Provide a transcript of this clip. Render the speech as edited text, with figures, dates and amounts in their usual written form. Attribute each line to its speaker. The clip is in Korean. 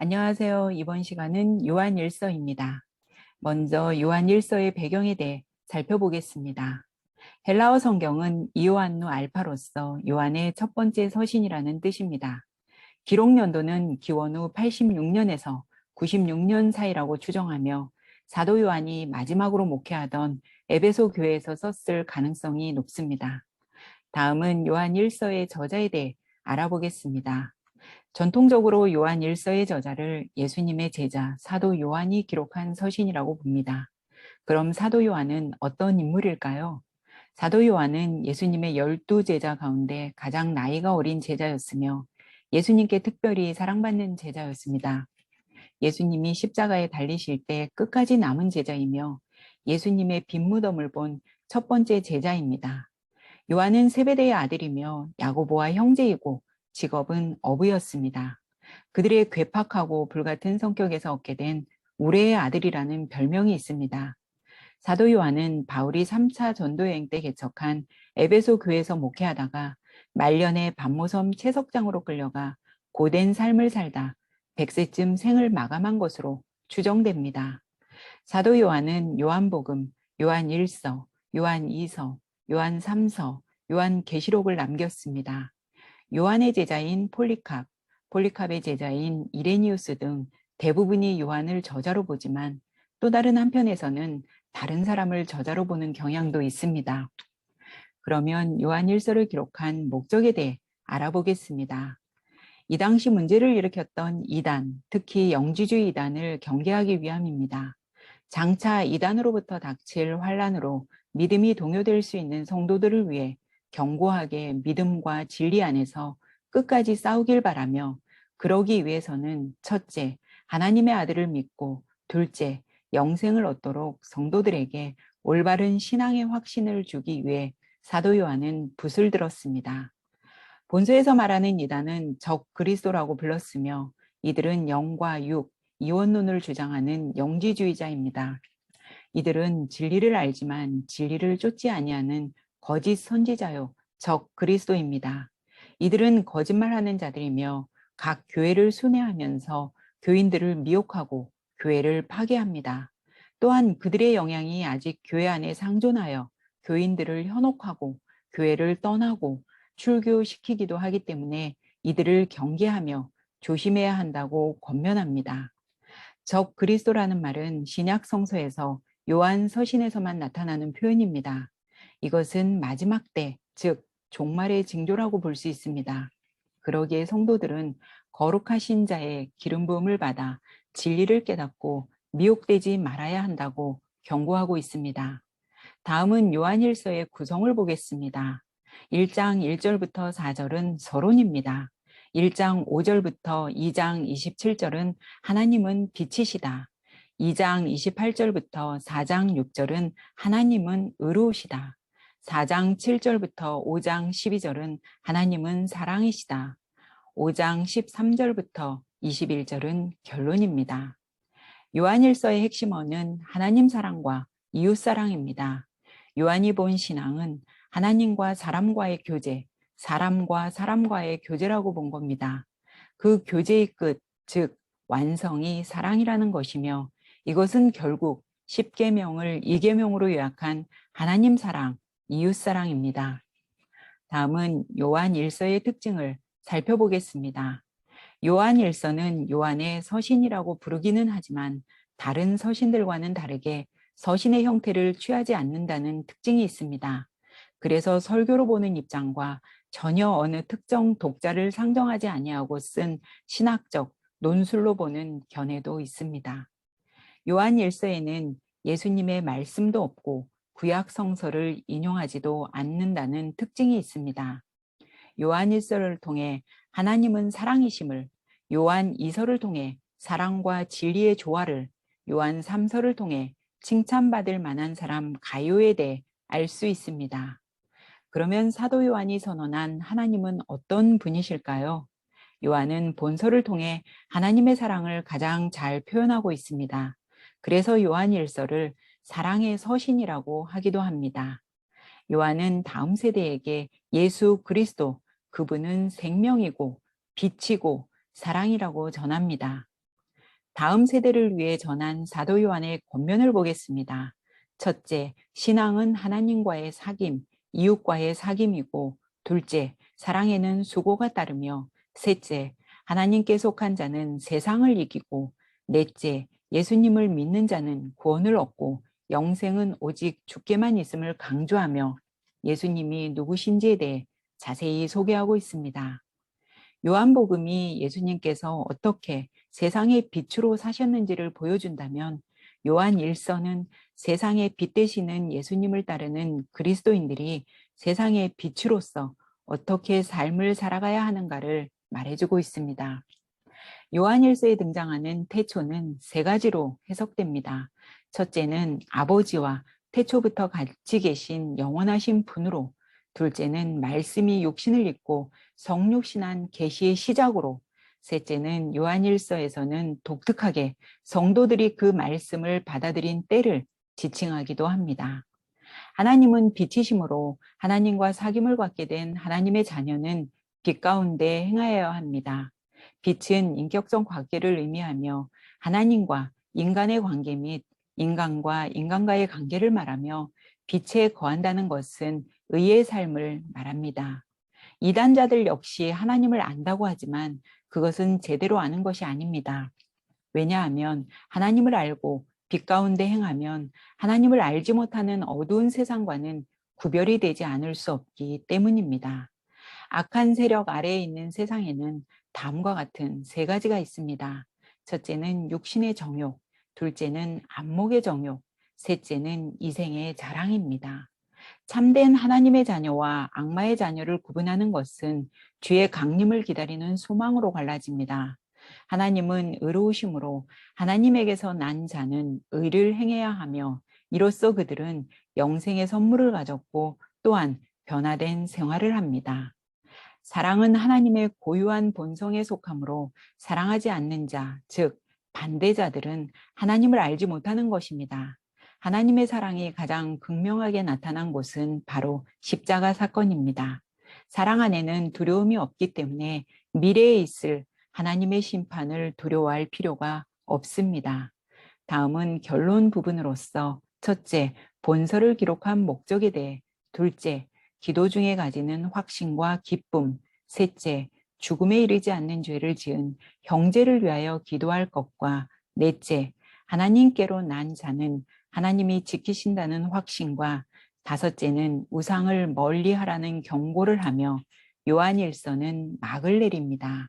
Speaker 1: 안녕하세요. 이번 시간은 요한일서입니다. 먼저 요한일서의 배경에 대해 살펴보겠습니다. 헬라어 성경은 이오안누 알파로서 요한의 첫 번째 서신이라는 뜻입니다. 기록 연도는 기원 후 86년에서 96년 사이라고 추정하며 사도 요한이 마지막으로 목회하던 에베소 교회에서 썼을 가능성이 높습니다. 다음은 요한일서의 저자에 대해 알아보겠습니다. 전통적으로 요한 일서의 저자를 예수님의 제자 사도 요한이 기록한 서신이라고 봅니다. 그럼 사도 요한은 어떤 인물일까요? 사도 요한은 예수님의 12 제자 가운데 가장 나이가 어린 제자였으며 예수님께 특별히 사랑받는 제자였습니다. 예수님이 십자가에 달리실 때 끝까지 남은 제자이며 예수님의 빈무덤을 본 첫 번째 제자입니다. 요한은 세베대의 아들이며 야고보와 형제이고 직업은 어부였습니다. 그들의 괴팍하고 불같은 성격에서 얻게 된 우레의 아들이라는 별명이 있습니다. 사도 요한은 바울이 3차 전도여행 때 개척한 에베소 교회에서 목회하다가 말년에 반모섬 채석장으로 끌려가 고된 삶을 살다 100세쯤 생을 마감한 것으로 추정됩니다. 사도 요한은 요한복음, 요한일서, 요한이서, 요한3서, 요한계시록을 남겼습니다. 요한의 제자인 폴리캅, 폴리캅의 제자인 이레니우스 등 대부분이 요한을 저자로 보지만 또 다른 한편에서는 다른 사람을 저자로 보는 경향도 있습니다. 그러면 요한일서를 기록한 목적에 대해 알아보겠습니다. 이 당시 문제를 일으켰던 이단, 특히 영지주의 이단을 경계하기 위함입니다. 장차 이단으로부터 닥칠 환란으로 믿음이 동요될 수 있는 성도들을 위해 견고하게 믿음과 진리 안에서 끝까지 싸우길 바라며 그러기 위해서는 첫째, 하나님의 아들을 믿고 둘째, 영생을 얻도록 성도들에게 올바른 신앙의 확신을 주기 위해 사도 요한은 붓을 들었습니다. 본서에서 말하는 이단은 적 그리스도라고 불렀으며 이들은 영과 육, 이원론을 주장하는 영지주의자입니다. 이들은 진리를 알지만 진리를 쫓지 아니하는 거짓 선지자요 적 그리스도입니다. 이들은 거짓말하는 자들이며 각 교회를 순회하면서 교인들을 미혹하고 교회를 파괴합니다. 또한 그들의 영향이 아직 교회 안에 상존하여 교인들을 현혹하고 교회를 떠나고 출교시키기도 하기 때문에 이들을 경계하며 조심해야 한다고 권면합니다. 적 그리스도라는 말은 신약 성서에서 요한 서신에서만 나타나는 표현입니다. 이것은 마지막 때, 즉 종말의 징조라고 볼 수 있습니다. 그러기에 성도들은 거룩하신 자의 기름 부음을 받아 진리를 깨닫고 미혹되지 말아야 한다고 경고하고 있습니다. 다음은 요한일서의 구성을 보겠습니다. 1장 1절부터 4절은 서론입니다. 1장 5절부터 2장 27절은 하나님은 빛이시다. 2장 28절부터 4장 6절은 하나님은 의로우시다. 4장 7절부터 5장 12절은 하나님은 사랑이시다. 5장 13절부터 21절은 결론입니다. 요한일서의 핵심어는 하나님 사랑과 이웃 사랑입니다. 요한이 본 신앙은 하나님과 사람과의 교제, 사람과 사람과의 교제라고 본 겁니다. 그 교제의 끝, 즉 완성이 사랑이라는 것이며 이것은 결국 10계명을 2계명으로 요약한 하나님 사랑, 이웃 사랑입니다. 다음은 요한 일서의 특징을 살펴보겠습니다. 요한 일서는 요한의 서신이라고 부르기는 하지만 다른 서신들과는 다르게 서신의 형태를 취하지 않는다는 특징이 있습니다. 그래서 설교로 보는 입장과 전혀 어느 특정 독자를 상정하지 아니하고 쓴 신학적 논술로 보는 견해도 있습니다. 요한 일서에는 예수님의 말씀도 없고 구약 성서를 인용하지도 않는다는 특징이 있습니다. 요한 일서를 통해 하나님은 사랑이심을, 요한 이서를 통해 사랑과 진리의 조화를, 요한 3서를 통해 칭찬받을 만한 사람 가요에 대해 알 수 있습니다. 그러면 사도 요한이 선언한 하나님은 어떤 분이실까요? 요한은 본서를 통해 하나님의 사랑을 가장 잘 표현하고 있습니다. 그래서 요한 일서를 사랑의 서신이라고 하기도 합니다. 요한은 다음 세대에게 예수 그리스도, 그분은 생명이고 빛이고 사랑이라고 전합니다. 다음 세대를 위해 전한 사도 요한의 권면을 보겠습니다. 첫째, 신앙은 하나님과의 사귐, 이웃과의 사귐이고, 둘째, 사랑에는 수고가 따르며, 셋째, 하나님께 속한 자는 세상을 이기고, 넷째, 예수님을 믿는 자는 구원을 얻고, 영생은 오직 주께만 있음을 강조하며 예수님이 누구신지에 대해 자세히 소개하고 있습니다. 요한복음이 예수님께서 어떻게 세상의 빛으로 사셨는지를 보여준다면 요한 1서는 세상의 빛 되시는 예수님을 따르는 그리스도인들이 세상의 빛으로서 어떻게 삶을 살아가야 하는가를 말해주고 있습니다. 요한 1서에 등장하는 태초는 세 가지로 해석됩니다. 첫째는 아버지와 태초부터 같이 계신 영원하신 분으로, 둘째는 말씀이 육신을 입고 성육신한 계시의 시작으로, 셋째는 요한 1서에서는 독특하게 성도들이 그 말씀을 받아들인 때를 지칭하기도 합니다. 하나님은 빛이심으로 하나님과 사귐을 갖게 된 하나님의 자녀는 빛 가운데 행하여야 합니다. 빛은 인격적 관계를 의미하며 하나님과 인간의 관계 및 인간과 인간과의 관계를 말하며 빛에 거한다는 것은 의의 삶을 말합니다. 이단자들 역시 하나님을 안다고 하지만 그것은 제대로 아는 것이 아닙니다. 왜냐하면 하나님을 알고 빛 가운데 행하면 하나님을 알지 못하는 어두운 세상과는 구별이 되지 않을 수 없기 때문입니다. 악한 세력 아래에 있는 세상에는 다음과 같은 세 가지가 있습니다. 첫째는 육신의 정욕, 둘째는 안목의 정욕, 셋째는 이생의 자랑입니다. 참된 하나님의 자녀와 악마의 자녀를 구분하는 것은 주의 강림을 기다리는 소망으로 갈라집니다. 하나님은 의로우심으로 하나님에게서 난 자는 의를 행해야 하며 이로써 그들은 영생의 선물을 가졌고 또한 변화된 생활을 합니다. 사랑은 하나님의 고유한 본성에 속하므로 사랑하지 않는 자, 즉 반대자들은 하나님을 알지 못하는 것입니다. 하나님의 사랑이 가장 극명하게 나타난 곳은 바로 십자가 사건입니다. 사랑 안에는 두려움이 없기 때문에 미래에 있을 하나님의 심판을 두려워할 필요가 없습니다. 다음은 결론 부분으로서 첫째, 본서를 기록한 목적에 대해, 둘째, 기도 중에 가지는 확신과 기쁨, 셋째, 죽음에 이르지 않는 죄를 지은 형제를 위하여 기도할 것과 넷째, 하나님께로 난 자는 하나님이 지키신다는 확신과 다섯째는 우상을 멀리하라는 경고를 하며 요한일서는 막을 내립니다.